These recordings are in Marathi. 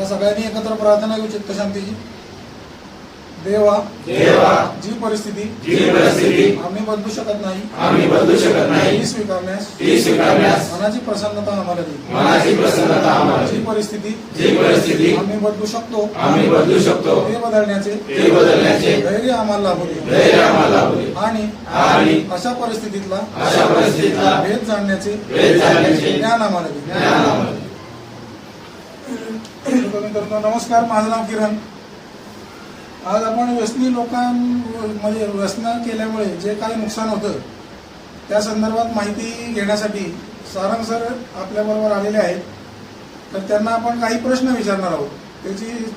आता सगळ्यांनी एकत्र प्रार्थना घेऊ चित्तशांतीची. देवा, जी परिस्थिती आम्ही बदलू शकत नाही ती स्वीकारण्यास मनाची प्रसन्नता आम्हाला दे. जी परिस्थिती आम्ही बदलू शकतो ते बदलण्याचे धैर्य आम्हाला लाभू दे. आणि अशा परिस्थितीतला भेद जाणण्याचे ज्ञान आम्हाला दे. नमस्कार, माझं नाव किरण. आज आपण व्यसनी लोकांमध्ये व्यसन केल्यामुळे जे काही नुकसान होतं त्या संदर्भात माहिती घेण्यासाठी सारंग सर आपल्याबरोबर आलेले आहेत. तर त्यांना आपण काही प्रश्न विचारणार आहोत.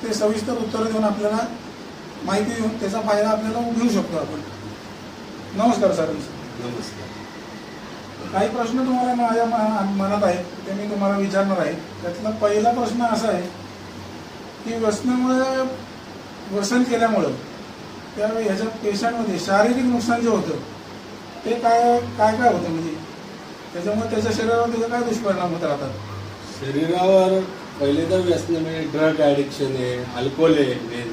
ते सविस्तर उत्तरं देऊन आपल्याला माहिती देऊन त्याचा फायदा आपल्याला घेऊ शकतो आपण. नमस्कार सारंग सर. नमस्कार. काही प्रश्न तुम्हाला माझ्या मनात आहेत ते मी तुम्हाला विचारणार आहे. त्यातला पहिला प्रश्न असा आहे की व्यसन केल्यामुळं त्या ह्याच्या पेशंटमध्ये शारीरिक नुकसान जे होतं ते काय होतं, म्हणजे त्याच्यामुळे त्याच्या शरीरावर त्याचे काय दुष्परिणाम होत राहतात? शरीरावर पहिले तर व्यसन म्हणजे ड्रग ॲडिक्शन आहे, अल्कोहोल आहे मेन,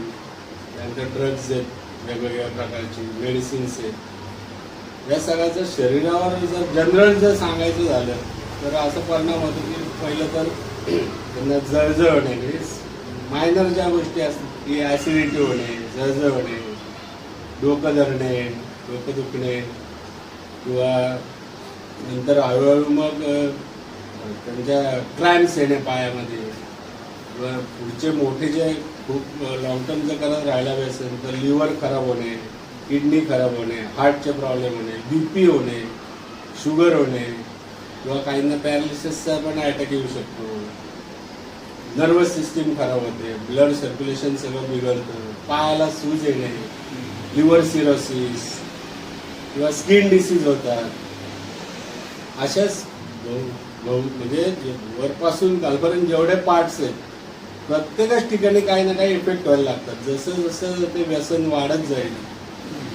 त्यानंतर ड्रग्ज आहेत वेगवेगळ्या प्रकारची, मेडिसिन्स आहेत. या सगळ्याचं शरीरावर जनरल सांगायचं झालं तर असं परिणाम होतो की पहिलं तर त्यांना जळजळ होणे, मायनर ज्या गोष्टी असतात की ॲसिडिटी होणे, जळजळ होणे, डोकं धरणे, डोकं दुखणे, किंवा नंतर हळूहळू मग त्यांच्या क्रॅम्प्स येणे पायामध्ये, किंवा पुढचे मोठे जे खूप लॉंग टर्म जर करत राहायला व्यसन तर लिव्हर खराब होणे, किडनी खराब होणे, हार्टचे प्रॉब्लेम होणे, BP होणे, शुगर होणे, किंवा काहींना पॅरालिसिसचा पण अटॅक येऊ शकतो. नर्वस सिस्टीम खराब होते, ब्लड सर्क्युलेशन सगळं बिघडतं, पायाला सूज येणे, लिव्हर सिरोसिस किंवा स्किन डिसीज होतात. अशाच म्हणजे वरपासून खालपर्यंत जेवढे पार्ट्स आहेत प्रत्येकच ठिकाणी काही ना काही इफेक्ट व्हायला लागतात. जसं जसं ते व्यसन वाढत जाईल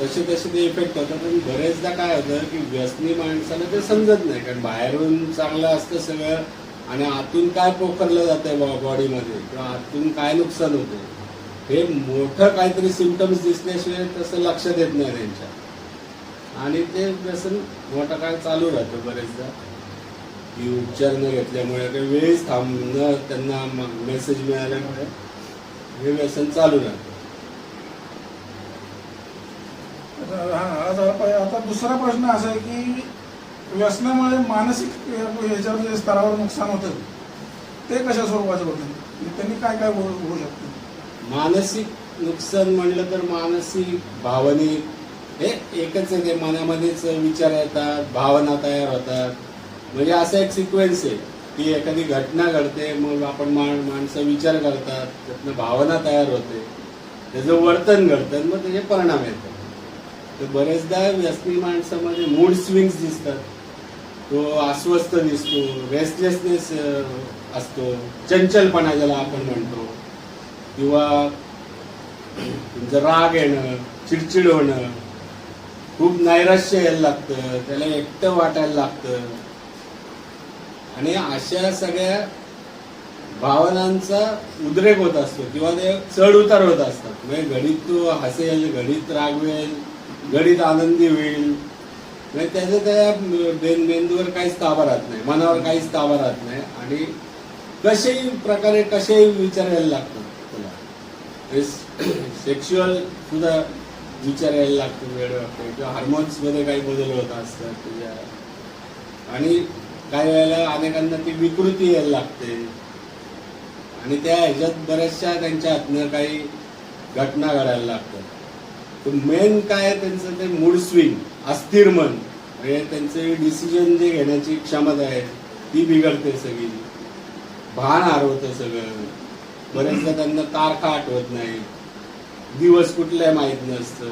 तसे तसे ते इफेक्ट होतात. आणि बरेचदा काय होतं की व्यसनी माणसाला ते समजत नाही, कारण बाहेरून चांगलं असतं सगळं आणि आतून काय पोखरलं जातंय बॉडीमध्ये किंवा आतून काय नुकसान होतं हे मोठं काहीतरी सिम्पटम्स दिसल्याशिवाय तसं लक्षात येत नाही त्यांच्या, आणि ते व्यसन मोठा काळ चालू राहतं बरेचदा. की उपचार न घेतल्यामुळे काही वेळीच थांबणं, त्यांना मेसेज मिळाल्यामुळे हे व्यसन चालू राहतं. आता दुसरा प्रश्न असा आहे की व्यसनामुळे मानसिक ह्याच्यावर जे स्तरावर नुकसान होतं ते कशा स्वरूपाचं होतं, त्यांनी काय होऊ शकतं? मानसिक नुकसान म्हणलं तर मानसिक, भावनिक हे एकच आहे. मनामध्येच विचार येतात, भावना तयार होतात. म्हणजे असा एक सिक्वेन्स आहे की एखादी घटना घडते, मग आपण माणसं विचार करतात, त्यातनं भावना तयार होते, त्याचं वर्तन घडतं, मग त्याचे परिणाम येतात. तर बरेचदा व्यसनी माणसामध्ये मूड स्विंग्स दिसतात. तो अस्वस्थ दिसतो, रेस्टलेसनेस असतो, चंचलपणा ज्याला आपण म्हणतो, किंवा राग येणं, चिडचिड होणं, खूप नैराश्य यायला लागतं, त्याला एकटं वाटायला लागतं. आणि अशा सगळ्या भावनांचा उद्रेक होत असतो किंवा ते चढ उतार होत असतात. म्हणजे घडीत तो हसेल, घडीत रागवेल, घडीत आनंदी होईल. म्हणजे त्याचं त्या मेंदूवर काहीच ताबा राहत नाही, मनावर काहीच ताबा राहत नाही, आणि कशाही विचार यायला लागतात त्याला. सेक्शुअल सुद्धा विचार यायला लागतो वेळ वाटतो, किंवा हार्मोन्समध्ये काही बदल होत असतात त्याच्या. आणि काही वेळेला अनेकांना ती विकृती यायला लागते, आणि त्या ह्याच्यात बऱ्याचशा त्यांच्या हातनं काही घटना घडायला लागतात. तर मेन काय त्यांचं ते मूड स्विंग, अस्थिर मन, म्हणजे त्यांचे डिसिजन जे घेण्याची क्षमता आहे ती बिघडते सगळी, भान हरवतं सगळं. बरेचदा त्यांना तारखा आठवत नाही, दिवस कुठल्या माहीत नसतं,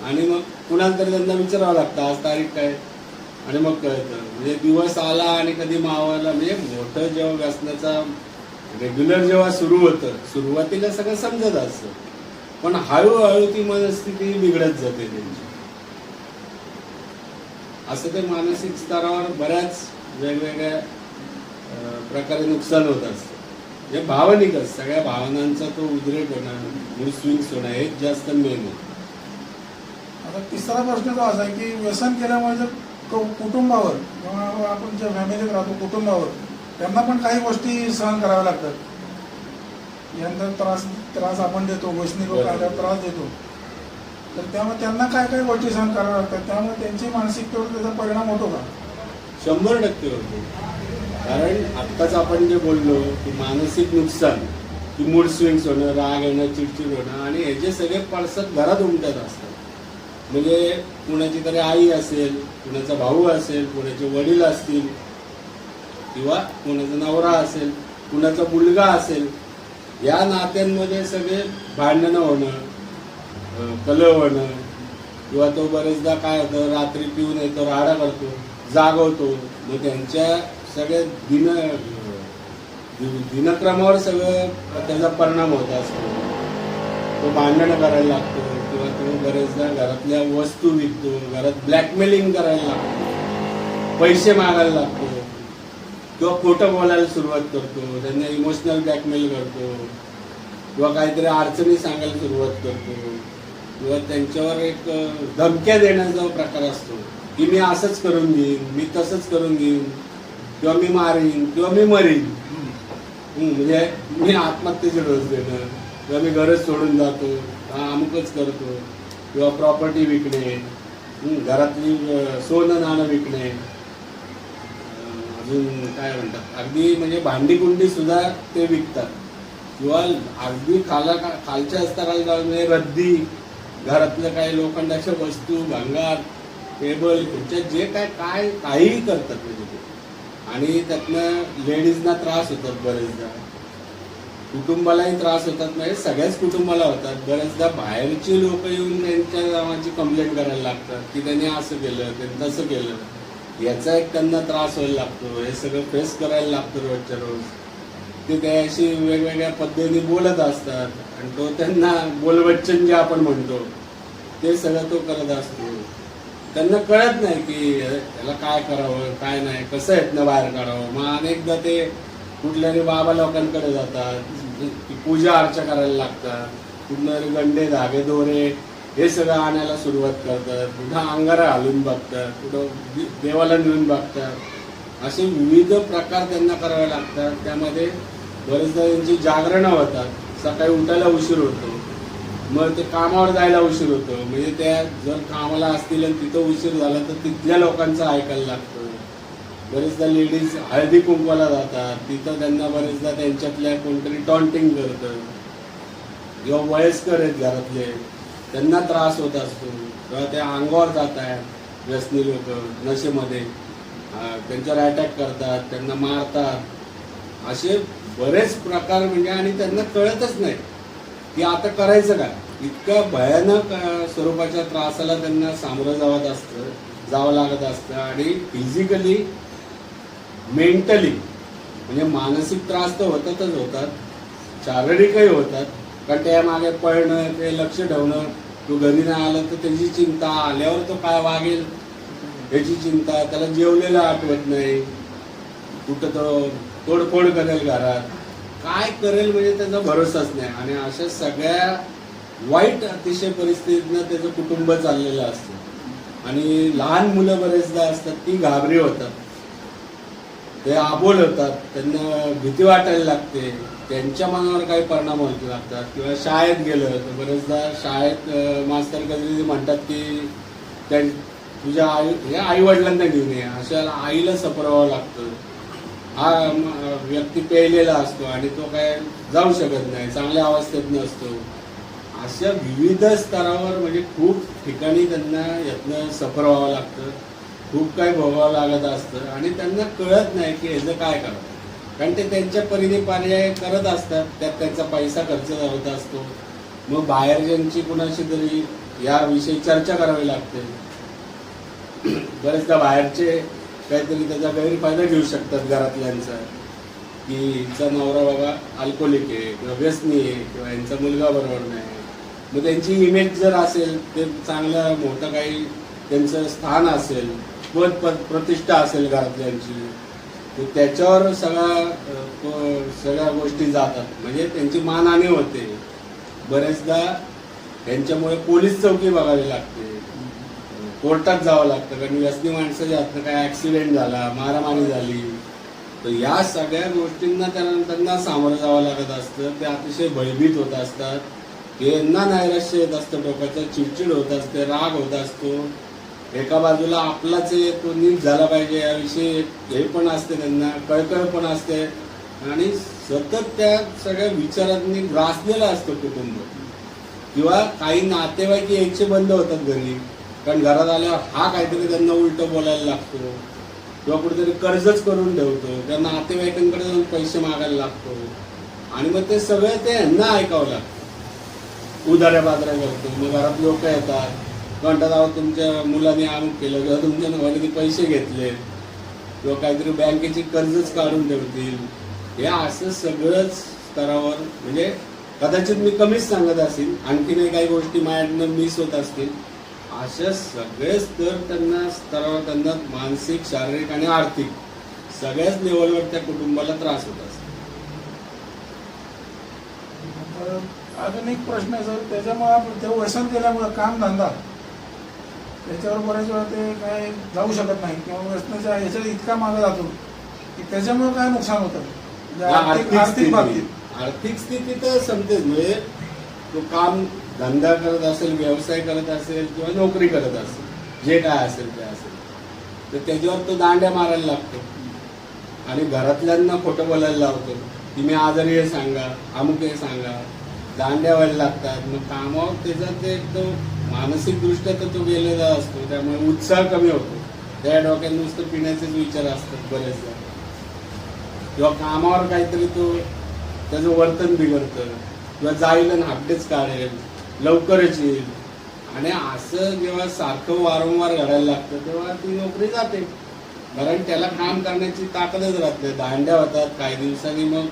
आणि मग कुणाला तरी त्यांना विचारावं लागतं आज तारीख काय, आणि मग कळतं. म्हणजे दिवस आला आणि कधी मावाला. म्हणजे मोठं जेव्हा व्यसनाचा रेग्युलर जेव्हा सुरू होतं, सुरुवातीला सगळं समजत असतं, पण हळूहळू ती मनस्थिती बिघडत जाते त्यांची. असं ते मानसिक स्तरावर बऱ्याच वेगवेगळ्या प्रकारे नुकसान होत असतं. हे भावनिकच सगळ्या भावनांचा तो उद्रेक होणं, मूड स्विंग्स होणं हेच जास्त मेन आहे. आता तिसरा प्रश्न तो असा आहे की व्यसन केल्यामुळे जर कुटुंबावर किंवा आपण ज्या फॅमिलीत राहतो कुटुंबावर त्यांना पण काही गोष्टी सहन कराव्या लागतात. यांना त्रास आपण देतो, व्यसनी लोक आल्यावर त्रास देतो, तर त्यामुळे त्यांना काय काय गोष्टी सहन कराव्या लागतात, त्यामुळे त्यांची मानसिकतेवर त्याचा परिणाम होतो का? 100% होतो. कारण आत्ताच आपण जे बोललो की मानसिक नुकसान, की मूड स्विंग्स होणं, राग येणं, चिडचिड होणं आणि हे जे सगळे पडसाद घरात उमटत असतात. म्हणजे कुणाची तरी आई असेल, कुणाचा भाऊ असेल, कुणाचे वडील असतील किंवा कुणाचा नवरा असेल, कुणाचा मुलगा असेल, या नात्यांमध्ये सगळे भांडणं होणं, कलह होणं किंवा तो बरेचदा काय होतं रात्री पिऊन येतो, राडा करतो, जागवतो, मग त्यांच्या सगळ्या दिनक्रमावर सगळं त्याचा परिणाम होत असतो. तो भांडणं करायला लागतो किंवा तो बरेचदा घरातल्या वस्तू विकतो, घरात ब्लॅकमेलिंग करायला लागतो, पैसे मागायला लागतो किंवा खोटं बोलायला सुरुवात करतो, त्यांना इमोशनल ब्लॅकमेल करतो किंवा काहीतरी अडचणी सांगायला सुरुवात करतो किंवा त्यांच्यावर एक धमक्या देण्याचा प्रकार असतो की मी असंच करून घेईन, मी तसंच करून घेईन किंवा मी मारीन किंवा मी मरीन. म्हणजे मी आत्महत्येचे डोस देणं किंवा मी घरच सोडून जातो, अमुकच करतो किंवा प्रॉपर्टी विकणे, घरातली सोनं नाणं विकणे, अजून काय म्हणतात अगदी म्हणजे भांडी कुंडी सुद्धा ते विकतात किंवा अगदी खालच्या स्तराला जाऊन म्हणजे रद्दी, घरातल्या काही लोखंडाच्या वस्तू, भंगार, टेबल, खुर्च्या जे काहीही करतात म्हणजे ते. आणि त्यातनं लेडीजना त्रास होतात बरेचदा, कुटुंबालाही त्रास होतात, म्हणजे सगळ्याच कुटुंबाला होतात. बरेचदा बाहेरची लोक येऊन त्यांच्या नावाची कंप्लेंट करायला लागतात की त्यांनी असं केलं, त्यांनी तसं केलं, याचा एक त्यांना त्रास व्हायला लागतो. हे सगळं फेस करायला लागतं रोजच्या रोज. ते त्याशी वेगवेगळ्या पद्धतीने बोलत असतात आणि तो त्यांना बोलवच्चन जे आपण म्हणतो ते सगळं तो करत असतो. त्यांना कळत नाही की याला काय करावं काय नाही, कसं यातनं बाहेर काढावं. मग अनेकदा ते कुठल्याही बाबा लोकांकडे जातात, पूजा अर्चा करायला लागतात, कुठलं गंडे धागे दोरे हे सगळं आणायला सुरुवात करतात, पुन्हा अंगारा घालून बघतात, कुठं देवाला नेऊन बघतात. असे विविध प्रकार त्यांना करावे लागतात. त्यामध्ये बरेचदा त्यांची जागरणं होतात, सकाळी उठायला उशीर होतो, मग ते कामावर जायला उशीर होतो. म्हणजे त्या जर कामाला असतील आणि तिथं उशीर झाला तर तिथल्या लोकांचं ऐकायला लागतं. बरेचदा लेडीज हळदी कुंकवाला जातात, तिथं त्यांना बरेचदा त्यांच्यातल्या कोणतरी टॉन्टिंग करतं किंवा वयस्कर आहेत घरातले, त्यांना त्रास होत असतो किंवा त्या अंगावर जात आहेत व्यसनी लोक नशेमध्ये, त्यांच्यावर अटॅक करतात, त्यांना मारतात. असे बरेच प्रकार म्हणजे आणि त्यांना कळतच नाही की आता करायचं काय. इतक्या भयानक स्वरूपाच्या त्रासाला त्यांना सामोरं जावं लागत असतं. आणि फिजिकली मेंटली म्हणजे मानसिक त्रास तर होतातच होतात, शारीरिकही होतात. कारण त्या मागे पळणं, ते लक्ष ठेवणं, तो घरी नाही आला तर त्याची चिंता, आल्यावर तो काय वागेल याची चिंता, त्याला जेवलेलं आठवत नाही, कुठं तो तोडफोड करेल घरात, काय करेल म्हणजे त्याचा भरोसाच नाही. आणि अशा सगळ्या वाईट अतिशय परिस्थितीनं त्याचं कुटुंब चाललेलं असतं. आणि लहान मुलं बरेचदा असतात ती घाबरी होतात, ते आबोल होतात, त्यांना भीती वाटायला लागते, त्यांच्या मनावर काही परिणाम होत लागतात. किंवा शाळेत गेलं तर बरेचदा शाळेत मास्तर कधी म्हणतात की तुझ्या आई वडिलांना घेऊन ये, अशा आईला सपरावं लागतं. हा व्यक्ती पेलेला असतो आणि तो काय जाऊ शकत नाही, चांगल्या अवस्थेत नसतो. अशा विविध स्तरावर म्हणजे खूप ठिकाणी त्यांना यातनं सफर व्हावं लागतं, खूप काही भोगावं लागत असतं. आणि त्यांना कळत नाही की ह्याचं काय करावं, कारण ते त्यांच्या परीने पर्याय करत असतात, त्यात त्यांचा पैसा खर्च होत असतो. मग बाहेरच्यांची कुणाशी तरी याविषयी चर्चा करावी लागते. बरेचदा बाहेरचे काहीतरी त्याचा गैरफायदा घेऊ शकतात घरातल्यांचा, की हिचा नवरा बाबा अल्कोहोलिक आहे किंवा व्यसनी आहे किंवा यांचा मुलगा बरोबर नाही. मग त्यांची इमेज जर असेल, ते चांगलं मोठं काही त्यांचं स्थान असेल, प्रतिष्ठा असेल घरातल्यांची, तर त्याच्यावर सगळ्या गोष्टी जातात, म्हणजे त्यांची मानहानी होते. बरेचदा त्यांच्यामुळे पोलीस चौकी बघावी लागते, कोर्टात जावं लागतं, कारण व्यसनी माणसाच्या हातनं काय ऍक्सिडेंट झाला, मारामारी झाली, तर या सगळ्या गोष्टींना त्यांना सामोरं जावं लागत असतं. ते अतिशय भयभीत होत असतात, यांना नैराश्य येत असतं, डोक्याचं चिडचिड होत असते, राग होत असतो. एका बाजूला आपलाच तो नीट झाला पाहिजे याविषयी हे पण असते, त्यांना कळकळ पण असते, आणि सतत त्या सगळ्या विचारांनी ग्रासलेलं असतं कुटुंब. किंवा काही नातेवाईक यायचे बंद होतात घरी, कारण घरात आल्यावर हा काहीतरी त्यांना उलट बोलायला लागतो, किंवा कुठेतरी कर्जच करून ठेवतो, त्या नातेवाईकांकडे जाऊन पैसे मागायला लागतो, आणि मग ते सगळं ते यांना ऐकावं लागतं. उधाऱ्या बाजाऱ्या करतो, मग घरात लोक येतात, म्हणतात अहो तुमच्या मुलाने अमुक केलं, किंवा तुमच्या नवाने पैसे घेतले, किंवा काहीतरी बँकेची कर्जच काढून ठेवतील. हे असं सगळंच स्तरावर, म्हणजे कदाचित मी कमीच सांगत असेल, आणखीनही काही गोष्टी माझ्याकडनं मिस होत असतील. अशा सगळे स्तर स्तरावर त्यांना मानसिक, शारीरिक आणि आर्थिक सगळ्याच लेवलवर त्या कुटुंबाला त्रास होत असतो. अजून एक प्रश्न आहे सर, त्याच्यामुळे ते व्यसन केल्यामुळे काम धंदा त्याच्यावर बऱ्याच वेळा ते काय जाऊ शकत नाही, किंवा व्यसनाच्या याच्यात इतका मागे जातो की त्याच्यामुळे काय नुकसान होतं म्हणजे आर्थिक स्थिती तर समजेच, म्हणजे तो काम धंदा करत असेल, व्यवसाय करत असेल, किंवा नोकरी करत असेल, जे काय असेल ते असेल, तर त्याच्यावर तो दांड्या मारायला लागतो, आणि घरातल्यांना खोटं बोलायला लावतो की मी आजारी आहे सांगा, अमुक आहे सांगा, दांड्या व्हायला लागतात. मग कामावर त्याचा ते तो मानसिकदृष्ट्या तर तो गेलेला असतो, त्यामुळे उत्साह कमी होतो. त्या डोक्यात नुसतं पिण्याचेच विचार असतात बरेचदा, किंवा कामावर काहीतरी तो त्याचं वर्तन बिघडतं, किंवा जाईल आणि हापटेच काढेल, लवकरच येईल, आणि असं जेव्हा सारखं वारंवार घडायला लागतं तेव्हा ती नोकरी जाते, कारण त्याला काम करण्याची ताकदच राहत नाही. दांड्या होतात काही दिवसांनी, मग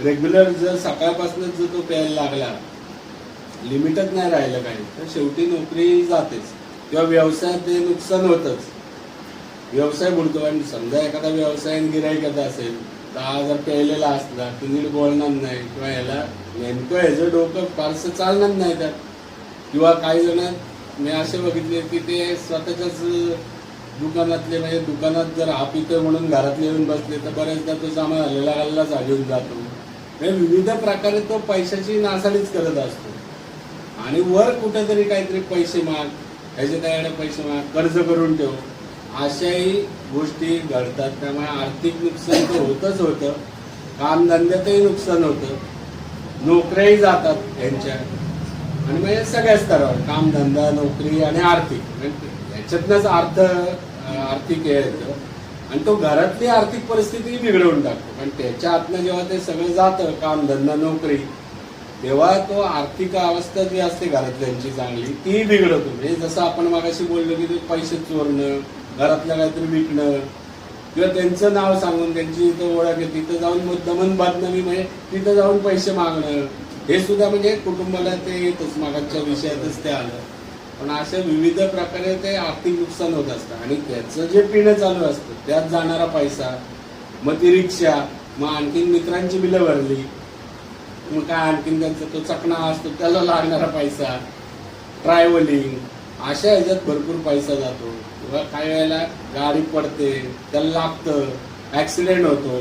रेग्युलर जर सकाळपासूनच जर तो प्यायला लागला, लिमिटच नाही राहिलं काही, तर शेवटी नोकरी जातेच, किंवा व्यवसायात ते नुकसान होतच, व्यवसाय बुडतो. आणि समजा एखादा व्यवसाय गिराईक असेल, 10,000 प्यायलेला असला की नीट बोलणार नाही, किंवा याला नेमकं ह्याचं डोकं फारसं चालणार नाही त्यात. किंवा काही जण मी असे बघितले की ते स्वतःच्याच दुकानातले, म्हणजे दुकानात जर हा पितोय म्हणून घरातले येऊन बसले, तर बऱ्याचदा तो जमा झालेला गल्लाच घेऊन जातो. म्हणजे विविध प्रकारे तो पैशाची नासाडीच करत असतो, आणि वर कुठेतरी काहीतरी पैसे माग, ह्याचे त्याकडे पैसे माग, कर्ज करून ठेव, अशाही गोष्टी घडतात. त्यामुळे आर्थिक नुकसान तर होतच होतं, कामधंद्यातही नुकसान होतं, नोकऱ्याही जातात यांच्या, आणि म्हणजे सगळ्या स्तरावर कामधंदा, नोकरी आणि आर्थिक, याच्यातनंच आर्थिक येतं, आणि तो घरातली आर्थिक परिस्थिती बिघडवून टाकतो. कारण त्याच्या हातनं जेव्हा ते सगळं जातं, कामधंदा, नोकरी, तेव्हा तो आर्थिक अवस्था जी असते घरातल्यांची चांगली, ती बिघडवतो. म्हणजे जसं आपण मागाशी बोललो की ते पैसे चोरणं, घरातलं काहीतरी विकणं, किंवा त्यांचं नाव सांगून त्यांची इथं ओळख आहे, तिथं जाऊन मुद्दामून बदनामी, म्हणजे तिथं जाऊन पैसे मागणं, हे सुद्धा म्हणजे कुटुंबाला ते येतच, मागाच्या विषयातच ते आलं. पण अशा विविध प्रकारे ते आर्थिक नुकसान होत असतं, आणि त्याचं जे पिणं चालू असतं त्यात जाणारा पैसा, मग ती रिक्षा, मग आणखीन मित्रांची बिलं भरली, मग काय आणखीन त्यांचा तो चकणा असतो त्याला लागणारा पैसा, ट्रॅव्हलिंग, अशा ह्याच्यात भरपूर पैसा जातो. किंवा काही वेळेला गाडी पडते, त्याला लागतं, ॲक्सिडेंट होतो,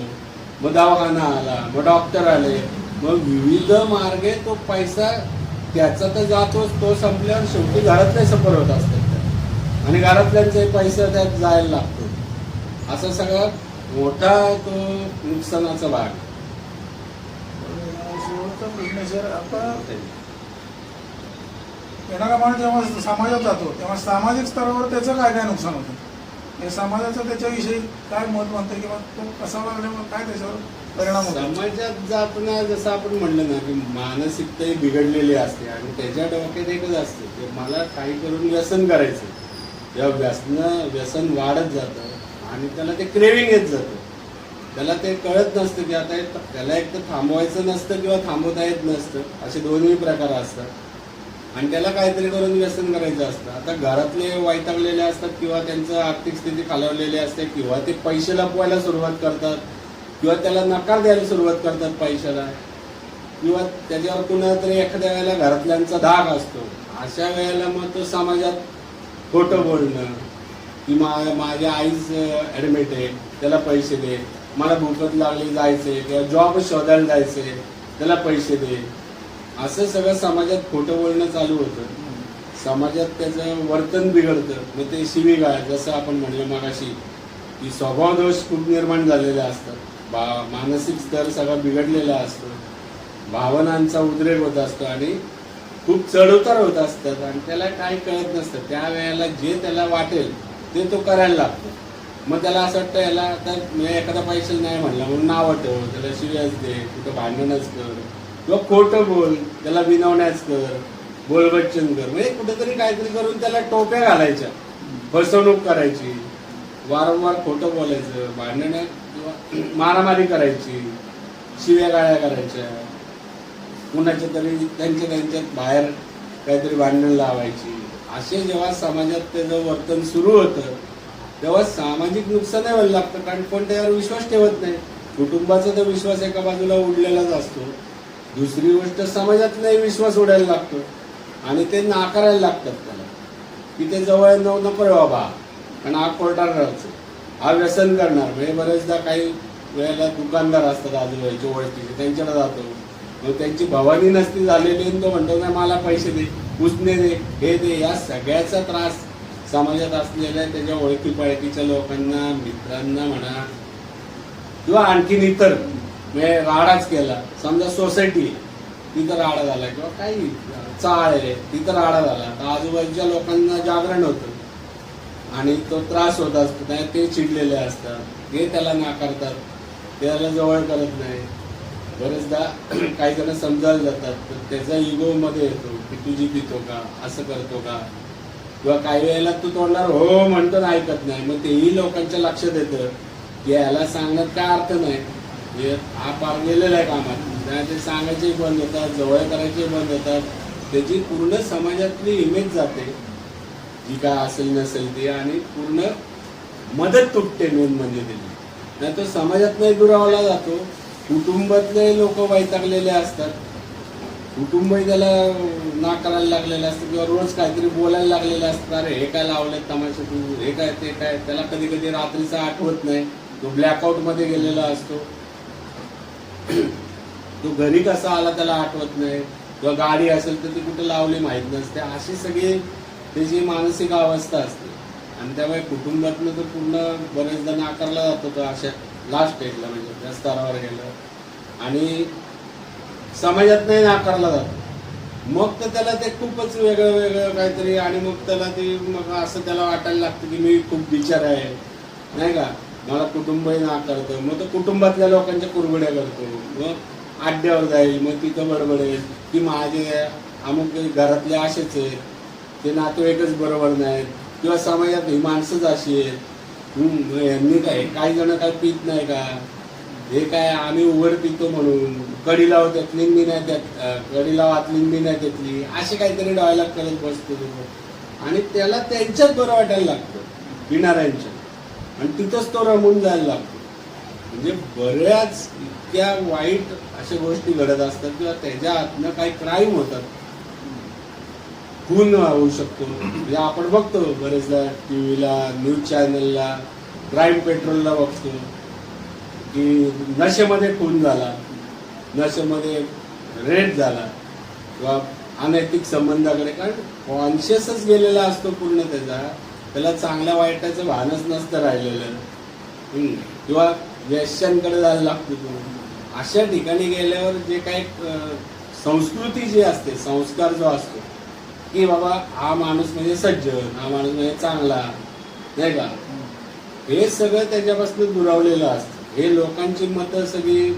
मग दवाखाना आला, मग डॉक्टर आले, मग विविध मार्गे तो पैसा त्याचा तर जातोच, तो संपल्यावर शेवटी घरातले सफर होत असतात, आणि घरातल्यांचे पैसा त्यात जायला लागतो. असा सगळा मोठा तो नुकसानाचा भाग. शेवटचा प्रश्न सर, आता येणारा माणूस जेव्हा समाजात जातो तेव्हा सामाजिक स्तरावर त्याचं काय काय नुकसान होतं, हे समाजाचं त्याच्याविषयी काय मत म्हणतं, किंवा तो कसा वागल्यामुळे काय त्याच्यावर परिणाम होतो? समाजात जाताना जसं आपण म्हणलं ना की मानसिकताही बिघडलेली असते, आणि त्याच्या डोक्यात एकच असते की मला काही करून व्यसन करायचं. जेव्हा व्यसन वाढत जातं, आणि त्याला ते क्रेविंग येत जातं, त्याला ते कळत नसतं की आता त्याला एक तर थांबवायचं नसतं, किंवा थांबवता येत नसतं, असे दोन्ही प्रकार असतात. आणि त्याला काहीतरी करून व्यसन करायचं असतं. आता घरातले वैतागलेले असतात किंवा त्यांचं आर्थिक स्थिती खालावलेली असते किंवा ते पैसे लपवायला सुरुवात करतात किंवा त्याला नकार द्यायला सुरुवात करतात पैशाला किंवा त्याच्यावर कुणा तरी एखाद्या वेळेला घरातल्यांचा धाक असतो. अशा वेळेला मग तो समाजात खोटं बोलणं की माझ्या आईच ॲडमिट आहे, त्याला पैसे दे, मला भूकत लागली जायचे किंवा जॉब शोधायला जायचे, त्याला पैसे दे, असं सगळं समाजात खोटं बोलणं चालू होतं. समाजात त्याचं वर्तन बिघडतं. मग ते शिवीगाळ, जसं आपण म्हणलं मगाशी की स्वभाव दोष खूप निर्माण झालेले असतात. मानसिक स्तर सगळा बिघडलेला असतो, भावनांचा उद्रेक होत असतो आणि खूप चढउतार होत असतात आणि त्याला काय कळत नसतं. त्या वेळेला जे त्याला वाटेल ते तो करायला लागतो. मग त्याला असं वाटतं याला आता मी एखादा पैसे नाही म्हणला म्हणून नाव ठेव, त्याला शिव्याच दे, कुठं भांडणच कर किंवा खोटं बोल, त्याला विनवण्याच कर, बोलबच्चन कर, म्हणजे कुठेतरी काहीतरी करून त्याला टोप्या घालायच्या, फसवणूक करायची, वारंवार खोटं बोलायचं, भांडणं किंवा मारामारी करायची, शिव्या गाळ्या करायच्या, कुणाच्या तरी त्यांच्यात बाहेर काहीतरी भांडण लावायची. असे जेव्हा समाजात त्याचं वर्तन सुरू होतं तेव्हा सामाजिक नुकसान व्हायला लागतं. कारण कोण त्यावर विश्वास ठेवत नाही. कुटुंबाचा तर विश्वास एका बाजूला उडलेलाच असतो, दुसरी गोष्ट समाजातलाही विश्वास उडायला लागतो आणि ते नाकारायला लागतात त्याला की ते जवळ नको रे बाबा, कारण हा कोर्टात राहायचं, हा व्यसन करणार. म्हणजे बरेचदा काही वेळेला दुकानदार असतात आजूबाजूचे ओळखीचे, त्यांच्याकडे जातो, मग त्यांची भवानी नसती झालेली आणि तो म्हणतो नाही मला पैसे दे, उसने दे, हे दे. या सगळ्याचा त्रास समाजात असलेल्या त्याच्या ओळखी पाळखीच्या लोकांना, मित्रांना म्हणा किंवा आणखीन इतर, म्हणजे राडाच केला, समजा सोसायटी तिथं राडा झाला किंवा काही चाळ आहे तिथं राडा झाला, तर आजूबाजूच्या लोकांना जागरण होतं आणि तो त्रास होत असतो. ते चिडलेले असतात, ते त्याला नाकारतात, त्याला जवळ करत नाही. बरेचदा काही जण समजायला जातात, तर त्याचा इगो मध्ये येतो की तुझी पितो का, असं करतो का, किंवा काही वेळेला तू तोंडावर हो म्हणतो ना ऐकत नाही. मग तेही लोकांच्या लक्षात येतं की याला सांगण्यात काय अर्थ नाही, हा पार गेलेला आहे कामात. ते सांगायचे बंद होतात, जवळ करायचे बंद होतात. त्याची पूर्ण समाजातली इमेज जाते, जी काय असेल नसेल ती, आणि पूर्ण मदत तुटते मेन म्हणजे त्याची. नाही तो समाजात नाही दुरावला जातो. कुटुंबातले लोक वैतागलेले असतात, कुटुंबही त्याला नाकारायला लागलेलं असतं किंवा रोज काहीतरी बोलायला लागलेलं असतं. अरे हे काय लावलंय तमाशा तू, हे काय ते काय. त्याला कधी कधी रात्रीचं आठवत नाही, तो ब्लॅकआउट मध्ये गेलेला असतो, तो घरी कसा आला त्याला आठवत नाही, किंवा गाडी असेल तर ती कुठे लावली माहीत नसते. अशी सगळी त्याची मानसिक अवस्था असते आणि त्यामुळे कुटुंबातनं तो पूर्ण बरेचदा नाकारला जातो. तो अशा लास्ट स्टेजला म्हणजे त्या स्तरावर गेलं आणि समाजात नाही नाकारला जातो. मग तर त्याला ते खूपच वेगळं वेगळं काहीतरी, आणि मग त्याला ते मग असं त्याला वाटायला लागतं की मी खूप बिचार आहे, नाही का, मला कुटुंबही नाकारतं. मग तो कुटुंबातल्या लोकांच्या कुरबड्या करतो, मग आड्यावर जाईल, मग तिथं बडबडेल की माझे अमुक घरातले असेच आहेत, ते नातेवाईकच बरोबर नाहीत, किंवा समाजात ही माणसंच अशी आहेत, यांनी काय काही जण काय पित नाही का, हे काय आम्ही उघड पितो म्हणून कडी लावत लिंबी नाही त्यात, कडी लावात लिंबी नाही त्यातली, असे काहीतरी डायलॉग करत बसतो आणि त्याला त्यांच्याच बरं वाटायला लागतं पिणाऱ्यांच्या, आणि तिथंच तो रमून जायला लागतो. म्हणजे बऱ्याच इतक्या वाईट अशा गोष्टी घडत असतात किंवा त्याच्या हातनं काही क्राईम होतात, खून होऊ शकतो. म्हणजे आपण बघतो बरेचदा टीव्हीला, न्यूज चॅनलला, क्राईम पेट्रोलला बघतो की नशेमध्ये खून झाला, नशेमध्ये रेप झाला किंवा अनैतिक संबंधाकडे, कारण कॉन्शियसच गेलेला असतो पूर्ण त्याला चांगल्या वाईटाचं भानच नसतं राहिलेलं, किंवा वेश्यांकडे जायला लागतो तो. अशा ठिकाणी गेल्यावर जे काही संस्कृती जी असते, संस्कार जो असतो की बाबा हा माणूस म्हणजे सज्जन, हा माणूस म्हणजे चांगला, नाही का, हे सगळं त्याच्यापासून दुरावलेलं असतं. हे लोकांची मतं सगळी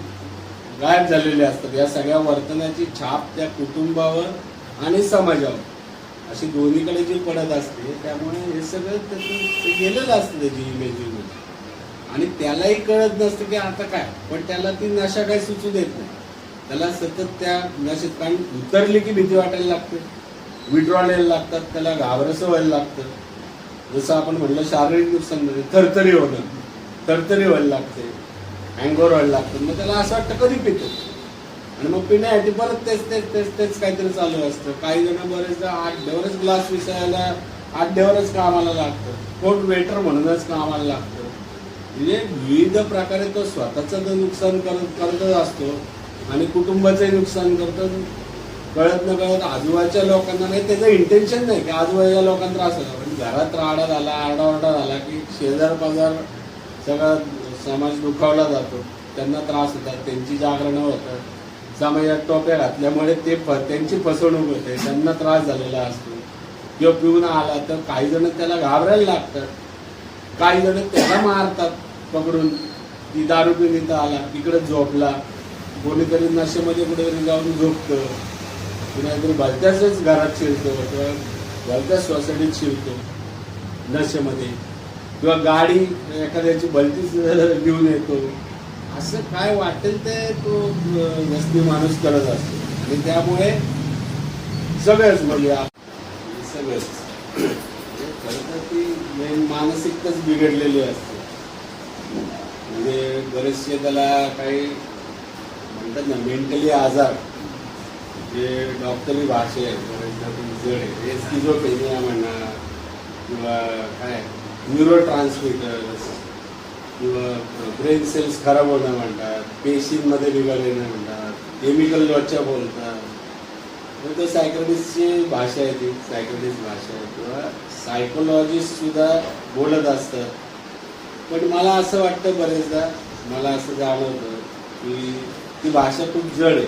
गायब झालेली असतात. या सगळ्या वर्तनाची छाप त्या कुटुंबावर आणि समाजावर अशी दोन्हीकडे जी पडत असते. त्यामुळे हे सगळं त्याचं गेलेलं असतं त्याची इमेज, आणि त्यालाही कळत नसतं की आता काय, पण त्याला ती नशा काही सुचू देत नाही. त्याला सतत त्या नशेत, कारण उतरली की भीती वाटायला लागते, विड्रॉल यायला लागतात, त्याला घाबरसं व्हायला लागतं. जसं आपण म्हटलं शारीरिक नुकसान म्हणजे थरथरी होणं, थरथरी व्हायला लागते, अँगोर व्हायला लागतं. मग त्याला असं वाटतं कधी पितो, आणि मग पिण्यासाठी परत तेच तेच तेच तेच काहीतरी चालू असतं. काही जण बरेचदा 8 ग्लास विसायला 8 कामाला लागतं, कोण वेटर म्हणूनच कामाला लागतं. म्हणजे विविध प्रकारे तो स्वतःचं तर नुकसान करतच असतो आणि कुटुंबाचंही नुकसान करतो. कळत न कळत आजूबाजूच्या लोकांना नाही, त्याचं इंटेन्शन नाही की आजूबाजूच्या लोकांना त्रास होता, पण घरात राडा झाला, आरडाओरडा झाला की शेजार पाजार सगळा समाज दुखावला जातो, त्यांना त्रास होतात, त्यांची जागरणं होतात, समाजात टोप्या घातल्यामुळे त्यांची फसवणूक होते, त्यांना त्रास झालेला असतो. किंवा पिऊन आला तर काही जण त्याला घाबरायला लागतात, काही जण त्याला मारतात पकडून की दारू पिऊन इथं आला, इकडे झोपला, कोणीतरी नशेमध्ये कुठेतरी जाऊन झोपतं, कुणातरी भलत्याच घरात शिरतो किंवा भलत्याच सोसायटीत शिरतो नशेमध्ये, किंवा गाडी एखाद्याची भलतीच घेऊन येतो. असं काय वाटेल ते तो व्यसनी माणूस करत असतो. आणि त्यामुळे सगळंच म्हणजे सगळंच खरं तर ती मानसिकताच बिघडलेली असते. म्हणजे बरेचसे त्याला काही म्हणतात ना मेंटली आजार, जे डॉक्टरी भाषेत बरेचदा जड आहे, स्किझोफ्रेनिया म्हणा किंवा काय न्यूरो ट्रान्समिटर्स किंवा ब्रेन सेल्स खराब होणं म्हणतात, पेशींमध्ये बिघाड येणं म्हणतात, केमिकल लॉच्या बोलतात. तो सायकोलॉजिस्टची भाषा आहे, ती सायकोलॉजिस्ट भाषा आहे किंवा सायकोलॉजिस्ट सुद्धा बोलत असतात. पण मला असं वाटतं बरेचदा, मला असं जाणवतं की ती भाषा खूप जड आहे.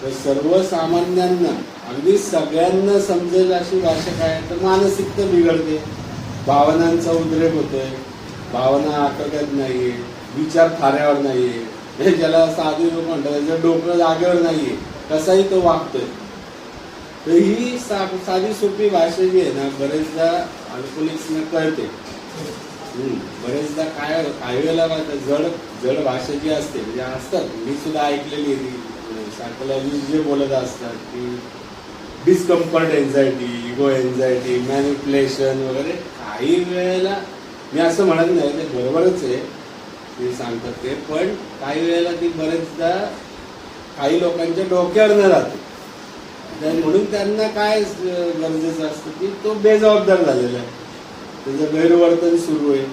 तर सर्वसामान्यांना अगदी सगळ्यांना समजेल अशी भाषा काय, तर मानसिकता बिघडते, भावनांचा उद्रेक होतोय, भावना आटोक्यात नाहीये, विचार थाऱ्यावर नाहीये, ज्याला साधी लोक म्हणतात त्याचं डोकं जागेवर नाहीये, कसाही तो वागतोय. तर ही साधी सोपी भाषा जी आहे ना, बरेचदा अल्कोहोलिक्सना कळते. बरेचदा काही वेळेला जड भाषा जी असते, म्हणजे असतात, मी सुद्धा ऐकलेली सायकोलॉजिस्ट जे बोलत असतात की discomfort anxiety, ego anxiety, manipulation वगैरे. काही वेळेला मी असं म्हणत नाही, ते बरोबरच आहे ते सांगतात ते, पण काही वेळेला ती बरेचदा काही लोकांच्या डोक्यावर न राहते. म्हणून त्यांना काय गरजेचं असतं की तो बेजबाबदार झालेला आहे, त्याचं गैरवर्तन सुरू आहे,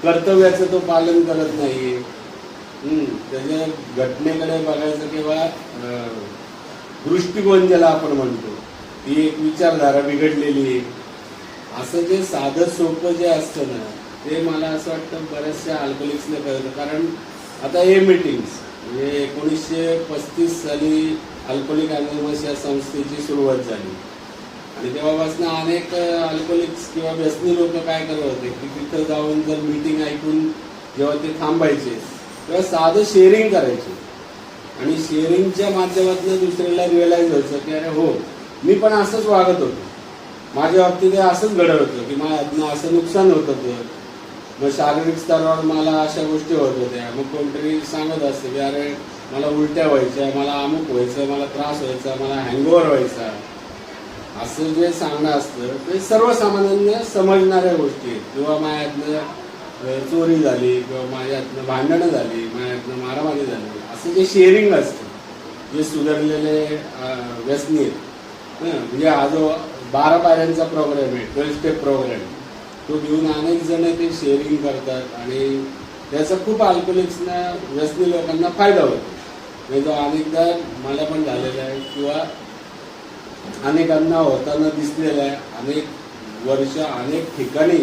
कर्तव्याचं तो पालन करत नाहीये, त्याच्या घटनेकडे बघायचं किंवा दृष्टिकोन ज्याला आपण म्हणतो, ती एक विचारधारा बिघडलेली आहे. असं जे साधं सोपं जे असतं ना, ते मला असं वाटतं बऱ्याचशा अल्कोहोलिक्सने कळतं. कारण आता हे मीटिंग्स म्हणजे 1935 साली अल्कोहोलिक अनॉनिमस या संस्थेची सुरुवात झाली आणि तेव्हापासून अनेक अल्कोहोलिक्स किंवा व्यसनी लोक काय करत होते की तिथं जाऊन जर मीटिंग ऐकून जेव्हा ते थांबायचे तेव्हा साधं शेअरिंग करायचे आणि शेअरिंगच्या माध्यमातून दुसऱ्याला रिअलाइज व्हायचं की अरे हो, मी पण असंच वागत होतो, माझ्या बाबतीत असंच घडत होतं की माझं असं नुकसान होत होतं. मग शारीरिक स्तरावर मला अशा गोष्टी होत होत्या. मग कोणतरी सांगत असते की अरे मला उलट्या व्हायच्या, मला अमुक व्हायचं, मला त्रास व्हायचा, मला हँगओव्हर व्हायचा. असं जे सांगणं असतं ते सर्वसामान्यांना समजणाऱ्या गोष्टी आहेत. किंवा माझ्यातनं चोरी झाली किंवा माझ्यातनं भांडणं झाली, माझ्यातनं मारामारी झाली, असं जे शेअरिंग असतं, जे सुधारलेले व्यसनी आहेत. म्हणजे हा जो 12 पायऱ्यांचा प्रोग्राम आहे, 12 स्टेप प्रोग्राम, तो घेऊन अनेक जण ते शेअरिंग करतात आणि त्याचा खूप अल्कोहोलिक्सना व्यसनी लोकांना फायदा होतो. म्हणजे तो अनेकदा मला पण झालेला आहे किंवा अनेकांना होताना दिसलेला आहे. अनेक वर्ष अनेक ठिकाणी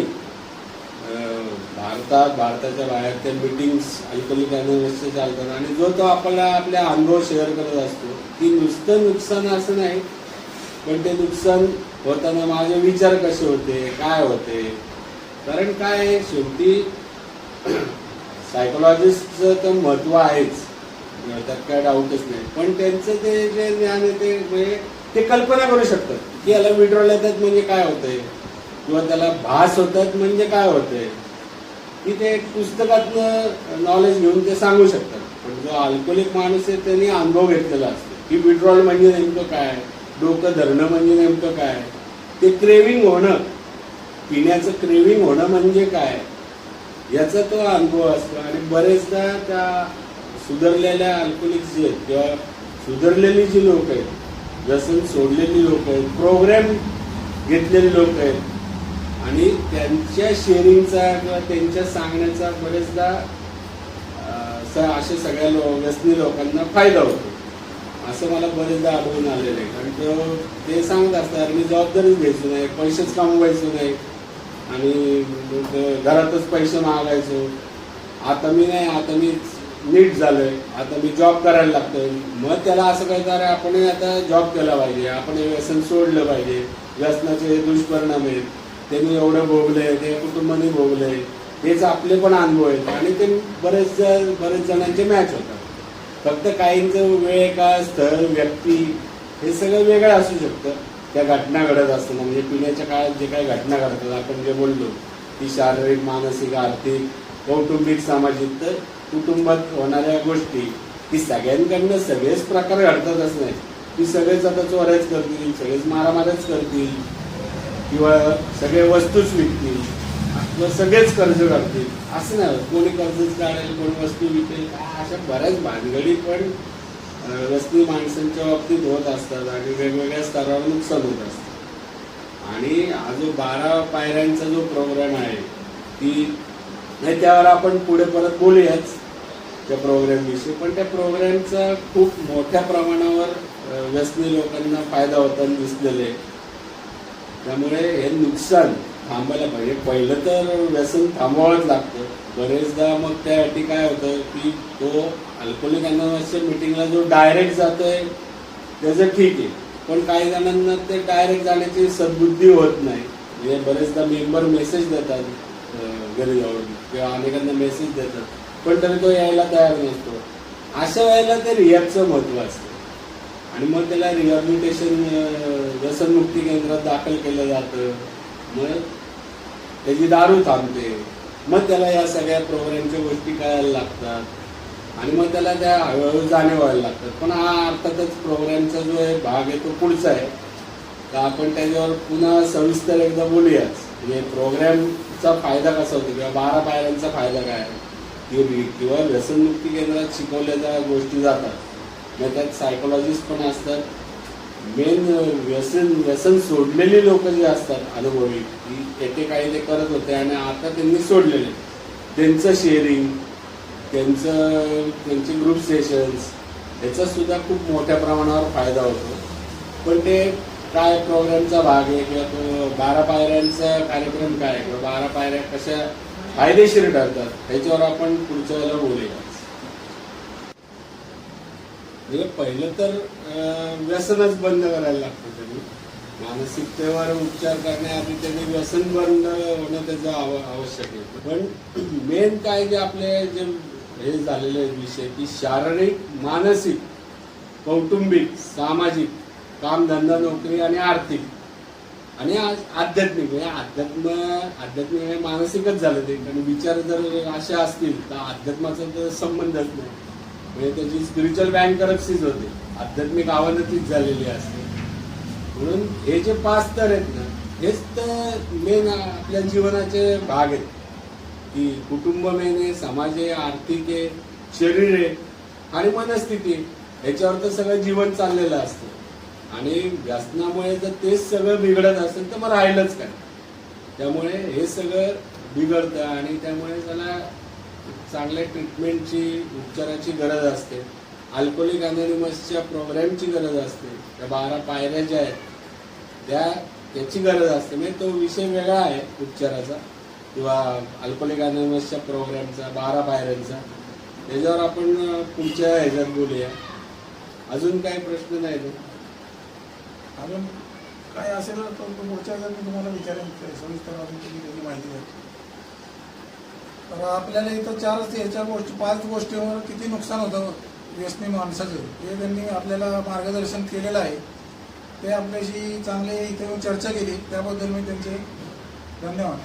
भारताच्या बाहेर त्या मीटिंग्स अल्कोहोलिक अनॉनिमसच्या चालतात आणि जो तो आपल्या अनुभव शेअर करत असतो की नुसतं नुकसान असं नाही, पण ते नुकसान होताना माझे विचार कसे होते, काय होते. कारण काय शेवटी सायकोलॉजिस्टचं तर महत्त्व आहेच, त्यात काय डाऊटच नाही, पण त्यांचं ते जे ज्ञान आहे ते म्हणजे ते कल्पना करू शकतात की याला विड्रॉल येतात म्हणजे काय होतंय किंवा त्याला भास होतात म्हणजे काय होतंय, की ते पुस्तकातनं नॉलेज घेऊन ते सांगू शकतात. पण जो अल्कोहोलिक माणूस आहे त्यांनी अनुभव घेतलेला असतो की विड्रॉल म्हणजे नेमकं काय, डोकं धरणं म्हणजे नेमकं काय, ते क्रेविंग होणं, पिण्याचं क्रेविंग होणं म्हणजे काय याचा तो अनुभव असतो. आणि बरेचदा त्या सुधारलेल्या अल्कोहोलिक्स जे आहेत किंवा सुधारलेली जी लोक आहेत, व्यसन सोडलेली लोक आहेत, प्रोग्राम घेतलेली लोक आहेत आणि त्यांच्या शेअरिंगचा किंवा त्यांच्या सांगण्याचा बरेचदा असे सगळ्या व्यसनी लोकांना फायदा होतो, असं मला बरेचदा आढळून आलेलं आहे. कारण ते सांगत असतात मी जबाबदारीच घ्यायचो नाही, पैसेच कमवायचो नाही आणि घरातच पैसे मागायचो. आता मी नाही, आता मी नीट झालोय, आता मी जॉब करायला लागतोय. मग त्याला असं कळतं अरे आपण आता जॉब केला पाहिजे, आपण हे व्यसन सोडलं पाहिजे, व्यसनाचे हे दुष्परिणाम आहेत, त्यांनी एवढं भोगलंय, ते कुटुंबाने भोगलंय, हेच आपले पण अनुभव आहेत आणि ते बरेच जणांचे मॅच होतात. फक्त काहींचं वेळ, काळ, स्थळ, व्यक्ती हे सगळं वेगळं असू शकतं. त्या घटना घडत असताना म्हणजे पिण्याच्या काळात जे काही घटना घडतात, आपण जे बोललो की शारीरिक, मानसिक, आर्थिक, कौटुंबिक, सामाजिक, तर कुटुंबात होणाऱ्या गोष्टी की सगळ्यांकडनं सगळेच प्रकार घडतातच नाही की सगळेच आता चोऱ्याच करतील, सगळेच मारामारच करतील किंवा सगळे वस्तूच विकतील किंवा सगळेच कर्ज काढतील असं नाही. कोणी कर्जच काढेल, कोणी वस्तू विकेल, अशा बऱ्याच भानगडी पण व्यसनी माणसांच्या बाबतीत होत असतात आणि वेगवेगळ्या स्तरावर नुकसान होत असतं. आणि हा जो 12 पायऱ्यांचा जो प्रोग्राम आहे ती नाही, त्यावर आपण पुढे परत बोलूयाच त्या प्रोग्रामविषयी. पण त्या प्रोग्रामचा खूप मोठ्या प्रमाणावर व्यसनी लोकांना फायदा होताना दिसलेले आहे. त्यामुळे हे नुकसान थांबायला पाहिजे. पहिलं तर व्यसन थांबवावंच लागतं. बरेचदा मग त्यासाठी काय होतं की तो अल्कोहोलिक अनोनिमसच्या मीटिंगला जो डायरेक्ट जातोय त्याचं ठीक आहे, पण काही जणांना ते डायरेक्ट जाण्याची सद्बुद्धी होत नाही. म्हणजे बरेचदा मेंबर मेसेज देतात घरी जाऊन किंवा अनेकांना मेसेज देतात, पण तरी तो यायला तयार नसतो. अशा वेळेला ते रिहॅबचं महत्त्व असतं आणि मग त्याला रिहॅबिलिटेशन व्यसनमुक्ती केंद्रात दाखल केलं जातं. मग त्याची दारू थांबते, मग त्याला या सगळ्या प्रोग्रामच्या गोष्टी कळायला लागतात आणि मग त्याला त्या हळूहळू जाणीव व्हायला लागतात. पण हा अर्थातच प्रोग्रामचा जो आहे भाग आहे तो पुढचा आहे, तर आपण त्याच्यावर पुन्हा सविस्तर एकदा बोलूयाच. म्हणजे प्रोग्रामचा फायदा कसा होतो किंवा 12 पायऱ्यांचा फायदा काय आहे किंवा व्यसनमुक्ती केंद्रात शिकवल्या ज्या गोष्टी जातात मग त्यात सायकोलॉजिस्ट पण असतात. मेन व्यसन सोडलेली लोक जे असतात अनुभवी की येथे काही ते करत होते आणि आता त्यांनी सोडलेले, त्यांचं शेअरिंग, त्यांचे ग्रुप सेशन्स याचा सुद्धा खूप मोठ्या प्रमाणावर फायदा होतो. पण ते काय प्रोग्रामचा भाग आहे किंवा तो 12 पायऱ्यांचा कार्यक्रम काय आहे किंवा 12 पायऱ्या कशा फायदेशीर ठरतात त्याच्यावर आपण पुढच्या वेळेला बोलूया. म्हणजे पहिलं तर व्यसनच बंद करायला लागतं. त्यांनी मानसिकतेवर उपचार करण्याआधी त्यांनी व्यसन बंद होणं त्याचं आवश्यक आहे. पण मेन काय जे आपले जे हे झालेले विषय की शारीरिक, मानसिक, कौटुंबिक, सामाजिक, कामधंदा, नोकरी आणि आर्थिक आणि आध्यात्मिक. म्हणजे आध्यात्मिक हे मानसिकच झालं ते, कारण विचार जर असे असतील तर अध्यात्माचा तर संबंधच नाही. म्हणजे त्याची स्पिरिच्युअल बँकरप्सीच होते, आध्यात्मिक अवनतीच झालेली असते. म्हणून हे जे 5 स्तर आहेत ना, हेच तर मेन आपल्या जीवनाचे भाग आहेत की कुटुंब मेन आहे, समाज आहे, आर्थिक आहे, शरीर आहे आणि मनस्थिती आहे. ह्याच्यावर तर सगळं जीवन चाललेलं असतं आणि व्यसनामुळे जर तेच सगळं बिघडत असेल तर मग राहिलंच काय. त्यामुळे हे सगळं बिघडतं आणि त्यामुळे त्याला चांगल्या ट्रीटमेंटची, उपचाराची गरज असते. अल्कोहोलिक अनोनिमसच्या प्रोग्रामची गरज असते. त्या 12 पायऱ्या ज्या आहेत त्याची गरज असते. म्हणजे तो विषय वेगळा आहे उपचाराचा किंवा अल्कोहोलिक अनोनिमसच्या प्रोग्रामचा 12 पायऱ्यांचा. त्याच्यावर आपण पुढच्या ह्याच्यात बोलूया. अजून काही प्रश्न नाही तर अजून काय असेल तर पुढच्या वेळेला मी तुम्हाला विचारेन सविस्तर अजून तुम्ही त्याची माहिती द्या. तर आपल्याला इथं 5 गोष्टीवर किती नुकसान होतं व्यसनी माणसाचं हे त्यांनी आपल्याला मार्गदर्शन केलेलं आहे. ते आपल्याशी चांगले इथे येऊन चर्चा केली त्याबद्दल मी त्यांचे धन्यवाद.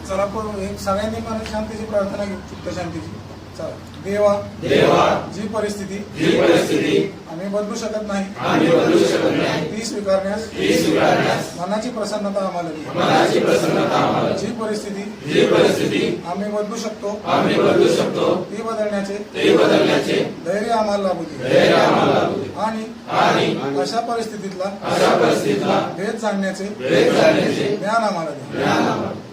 चला पण सगळ्यांनी मला शांतीची प्रार्थना घेऊ, चित्त शांतीची. चला. देवा देवा जी परिस्थिती जी परिस्थिती आम्ही बदलू शकत नाही आम्ही बदलू शकत नाही ती स्वीकारण्यास ती स्वीकारण्यास मनाची प्रसन्नता आम्हाला दे. मनाची प्रसन्नता आम्हाला जी परिस्थिती जी परिस्थिती आम्ही बदलू शकतो आम्ही बदलू शकतो ती बदलण्याचे ते बदलण्याचे धैर्य आम्हाला लाभू दे. धैर्य आम्हाला लाभू दे. आणि अशा परिस्थितीतला अशा परिस्थितीला भेद जाणण्याचे वेळ जाण्याचे ज्ञान आम्हाला दे. ज्ञान आम्हाला